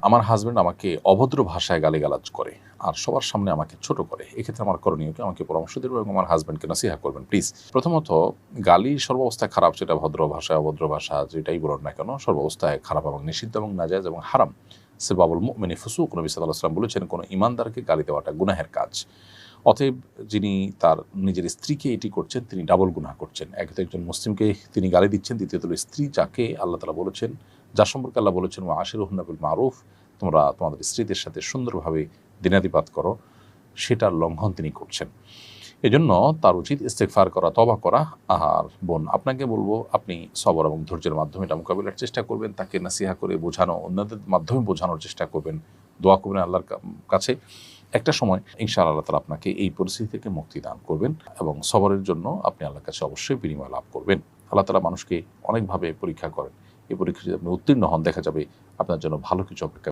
আমার হাজব্যান্ড আমাকে অভদ্র ভাষায় গালিগালাজ করে আর সবার সামনে আমাকে ছোট করে, এক্ষেত্রে আমার করণীয় কি? আমাকে পরামর্শ দেবেন এবং আমার হাজব্যান্ডকে নসিহা করবেন প্লিজ। প্রথমত, গালি সর্বাবস্থায় খারাপ, সেটা ভদ্র ভাষায় অভদ্র ভাষা যেটাই বলুন না কেন, সর্বাবস্থায় খারাপ এবং নিষিদ্ধ এবং নাজায়েজ এবং হারাম। সিবাবুল মুমিনি ফুসুক, নবী সাল্লাল্লাহু আলাইহি ওয়াসাল্লাম বলেছেন কোনো ইমানদারকে গালি দেওয়াটা গুনাহের কাজ। অতএব যিনি তার নিজের স্ত্রীকে এটি করছেন তিনি ডাবল গুনাহ করছেন। এক তো একজন মুসলিমকে তিনি গালি দিচ্ছেন, দ্বিতীয়ত স্ত্রী যাকে আল্লাহ তাআলা বলেছেন, যার সম্পর্কে আল্লাহ বলেছেন ওয়া আশিরুহুন্না বিল মারুফ, তোমরা তোমাদের স্ত্রীদের সাথে সুন্দরভাবে দিনাতিপাত করো, সেটার লঙ্ঘন তিনি করছেন। এজন্য তার উচিত ইস্তেগফার করা, তওবা করা। আর বোন, আপনাকে বলবো আপনি সবর এবং ধৈর্যের মাধ্যমে এটা মোকাবিলার চেষ্টা করবেন, তাকে নাসিহা করে বোঝানো, অন্যদের মাধ্যমে বোঝানোর চেষ্টা করবেন, দোয়া করবেন আল্লাহর কাছে। একটা সময় ইনশাআল্লাহ আল্লাহ তাআলা আপনাকে এই পরিস্থিতি থেকে মুক্তি দান করবেন এবং সবরের জন্য আপনি আল্লাহর কাছে অবশ্যই বিনিময় লাভ করবেন। আল্লাহ তাআলা মানুষকে অনেকভাবে পরীক্ষা করেন। এই পরীক্ষা যদি আপনি উত্তীর্ণ হন, দেখা যাবে আপনার জন্য ভালো কিছু অপেক্ষা